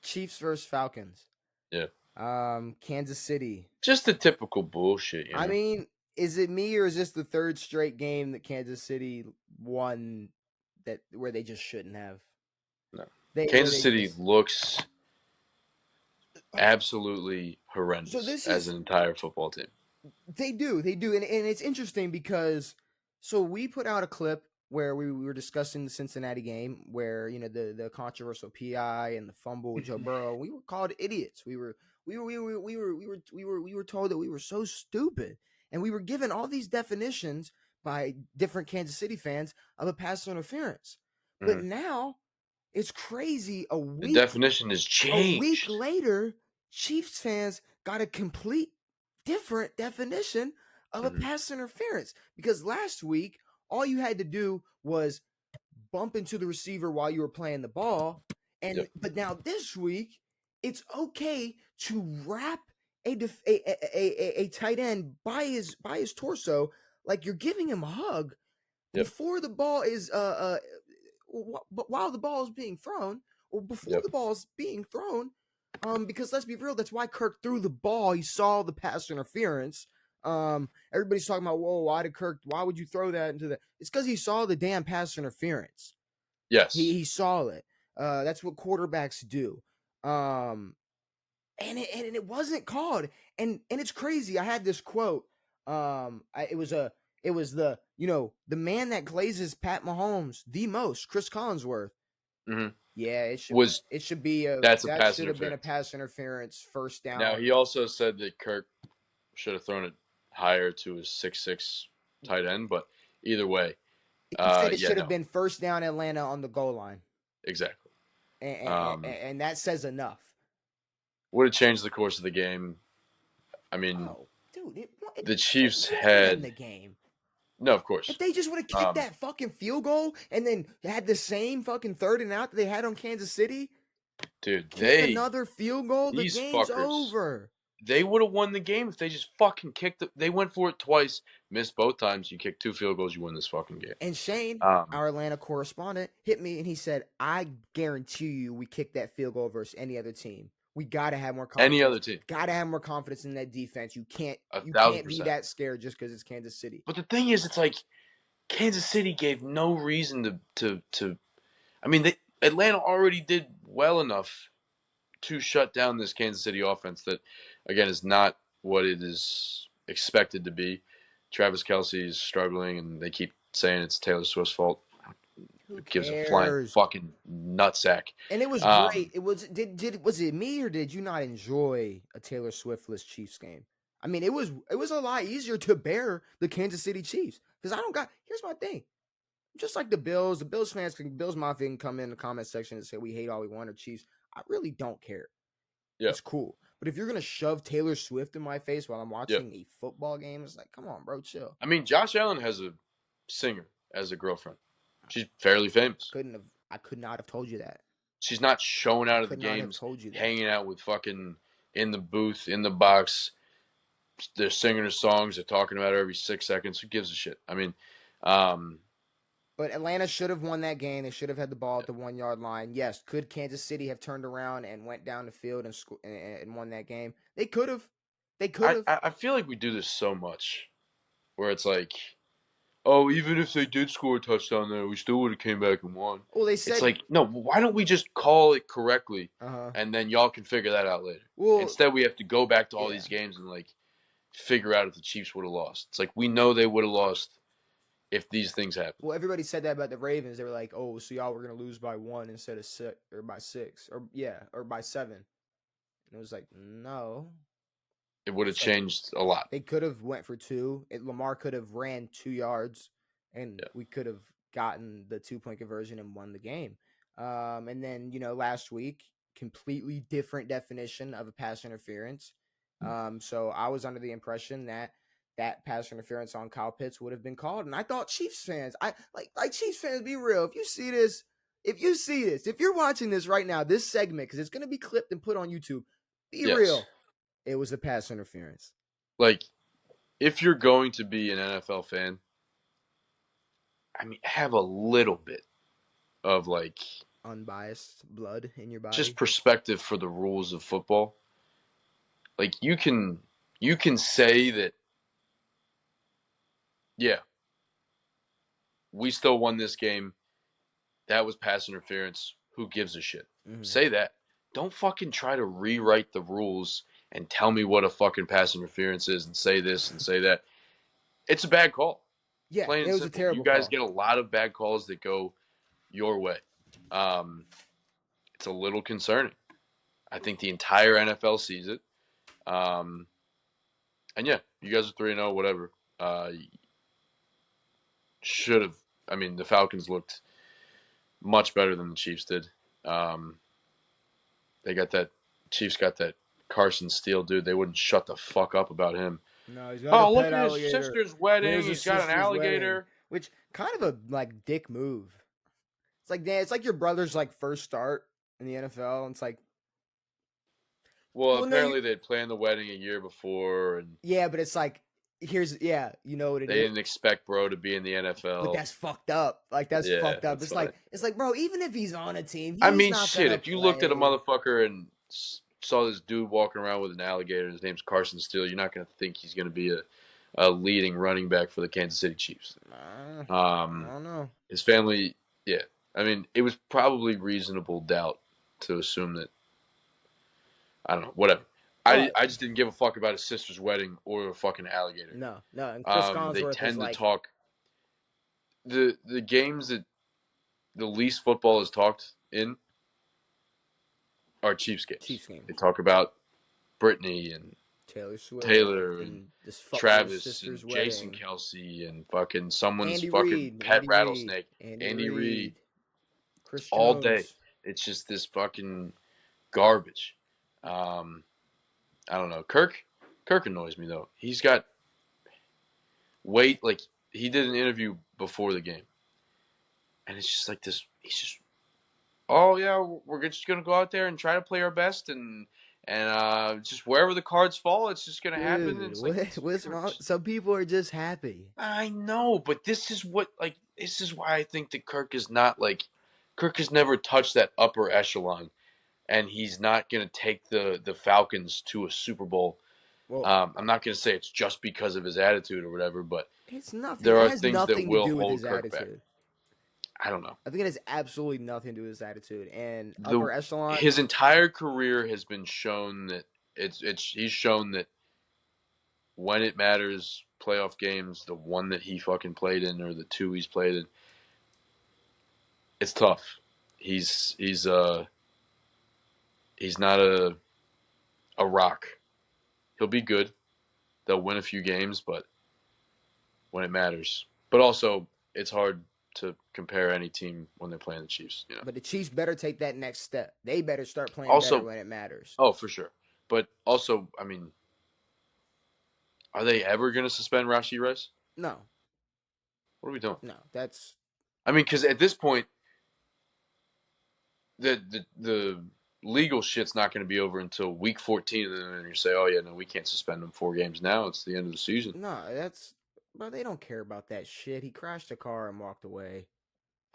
Chiefs versus Falcons. Yeah. Kansas City. Just the typical bullshit, I mean, is it me or is this the third straight game that Kansas City won where they just shouldn't have? No. Where Kansas they City just, looks absolutely so horrendous this as is an entire football team. they do, and it's interesting because so we put out a clip where we were discussing the Cincinnati game where the controversial PI and the fumble with Joe Burrow. We were called idiots. We were told that we were so stupid, and we were given all these definitions by different Kansas City fans of a pass interference. But Mhm. now it's crazy. The definition has A week changed. later, Chiefs fans got a complete different definition of a Mhm. pass interference because last week all you had to do was bump into the receiver while you were playing the ball, Yep. but now this week it's okay to wrap a tight end by his torso like you're giving him a hug Yep. before the ball is but while the ball is being thrown or before Yep. the ball is being thrown, because let's be real, that's why Kirk threw the ball. He saw the pass interference. Everybody's talking about, whoa, why would you throw that into the? It's because he saw the damn pass interference. Yes. He saw it. That's what quarterbacks do. And it wasn't called. And it's crazy. I had this quote. It was the the man that glazes Pat Mahomes the most, Chris Collinsworth. Mhm. Yeah, it should be That's a that pass should have been a interference. pass interference, first down. Now, he also said that Kirk should have thrown it higher to his 6'6" tight end, but either way, He said it yeah, should have no, been first down Atlanta on the goal line, exactly. and that says enough. Would have changed the course of the game. I mean, Oh, dude, the Chiefs won the had game. no, of course. If they just would have kicked that fucking field goal and then had the same fucking third and out that they had on Kansas City, dude, kick another field goal, the these game's fuckers, over. they would have won the game if they just fucking kicked it. They went for it twice, missed both times. You kick 2 field goals, you win this fucking game. And Shane, our Atlanta correspondent, hit me and he said, "I guarantee you, we kicked that field goal versus any other team. We gotta have more confidence. Any other team, gotta have more confidence in that defense. You can't be 1,000%. that scared just because it's Kansas City." But the thing is, it's like Kansas City gave no reason to. I mean, Atlanta already did well enough to shut down this Kansas City offense that, again, is not what it is expected to be. Travis Kelce is struggling, and they keep saying it's Taylor Swift's fault. Who Gives a flying cares? fucking nutsack. And it was great. It was was it me or did you not enjoy a Taylor Swiftless Chiefs game? I mean, it was a lot easier to bear the Kansas City Chiefs because I don't got. Here's my thing. Just like the Bills fans Bills Mafia can come in the comment section and say we hate all we want or Chiefs. I really don't care. Yeah. It's cool. But if you're gonna shove Taylor Swift in my face while I'm watching a football game, it's like, come on, bro, chill. I mean, Josh Allen has a singer as a girlfriend. She's fairly famous. I could not have told you that. She's not showing out at the games, hanging out with fucking in the booth, in the box. They're singing her songs. They're talking about her every 6 seconds. Who gives a shit? I mean, but Atlanta should have won that game. They should have had the ball at the 1 yard line. Yes, could Kansas City have turned around and went down the field and won that game? They could have. They could have. I feel like we do this so much, where it's like, oh, even if they did score a touchdown there, we still would have came back and won. Well, they said it's like, no, why don't we just call it correctly, Uh-huh. and then y'all can figure that out later. Well, instead, we have to go back to all these games and like figure out if the Chiefs would have lost. It's like we know they would have lost if these things happen. Well, everybody said that about the Ravens. They were like, "Oh, so y'all were gonna lose by 1 instead of 6, or by 6, or by 7." And it was like, no. It would have changed a lot. They could have went for 2. Lamar could have ran 2 yards, and we could have gotten the 2-point conversion and won the game. And then last week, completely different definition of a pass interference. So I was under the impression that pass interference on Kyle Pitts would have been called, and I thought Chiefs fans, like Chiefs fans, be real. If you see this, if you're watching this right now, this segment, because it's going to be clipped and put on YouTube, be real. It was a pass interference. Like, if you're going to be an NFL fan, I mean, have a little bit of like unbiased blood in your just body. perspective for the rules of football. Like you can say that, yeah, we still won this game. That was pass interference. Who gives a shit? Mm-hmm. Say that. Don't fucking try to rewrite the rules and tell me what a fucking pass interference is and say this and say that. It's a bad call. Yeah, Plain it and was a simple. You terrible guys call. get a lot of bad calls that go your way. It's a little concerning. I think the entire NFL sees it. And yeah, you guys are 3-0, whatever. Should have. I mean, the Falcons looked much better than the Chiefs did. They got that. Chiefs got that Carson Steele dude. They wouldn't shut the fuck up about him. No, he's got a Oh, look pet at his alligator. sister's wedding. There's a He's got an sister's wedding, alligator. which kind of a like dick move. It's like, it's like your brother's like first start in the NFL. And it's like, Well, well, no, apparently they'd planned the wedding a year before, and yeah, but it's like, you know what it they is. didn't expect bro to be in the But NFL. that's fucked up. Like that's Yeah, fucked up. that's fine. It's like, bro, even if he's on a team, I he's mean, not shit. gonna If you looked at a play. motherfucker and saw this dude walking around with an alligator, and his name's Carson Steele, you're not gonna think he's gonna be a leading running back for the Kansas City Chiefs. I don't know. His family, yeah. I mean, it was probably reasonable doubt to assume that. I don't know. Whatever. I just didn't give a fuck about his sister's wedding or a fucking alligator. No. And Chris They Collinsworth is tend to like, talk the games that the least football is talked in are Chiefs games. Chiefs game. They talk about Brittany and Taylor and this Travis and Jason Kelsey and fucking someone's Andy fucking Reid, pet Andy rattlesnake. Reid, Andy Reid. Chris All Jones. day. It's just this fucking garbage. I don't know. Kirk annoys me though. He's got weight. Like he did an interview before the game, and it's just like this. He's just, oh yeah, we're just gonna go out there and try to play our best, and just wherever the cards fall, it's just gonna happen. Dude, It's like, what's wrong? Some people are just happy. I know, but this is why I think that Kirk is not like. Kirk has never touched that upper echelon, and he's not going to take the Falcons to a Super Bowl. Well, I'm not going to say it's just because of his attitude or whatever, but it's nothing. there It are has things that nothing to will do with hold his Kirk attitude. back. I don't know. I think it has absolutely nothing to do with his attitude. And upper echelon. His entire career has been shown that he's shown that when it matters, playoff games, the one that he fucking played in or the two he's played in, it's tough. He's not a rock. He'll be good. They'll win a few games, but when it matters. But also, it's hard to compare any team when they're playing the Chiefs. You know? But the Chiefs better take that next step. They better start playing also, better when it matters. Oh, for sure. But also, I mean, are they ever going to suspend Rashee Rice? No. What are we doing? No, that's. I mean, because at this point, the legal shit's not going to be over until week 14, and then you say, "Oh yeah, no, we can't suspend him 4 games now. It's the end of the season." No, bro. They don't care about that shit. He crashed a car and walked away.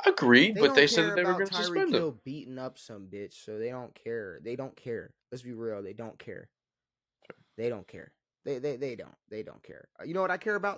Agreed, but they said that they were going to suspend him. Hill beating up some bitch, so they don't care. They don't care. Let's be real. They don't care. They don't care. They don't care. You know what I care about?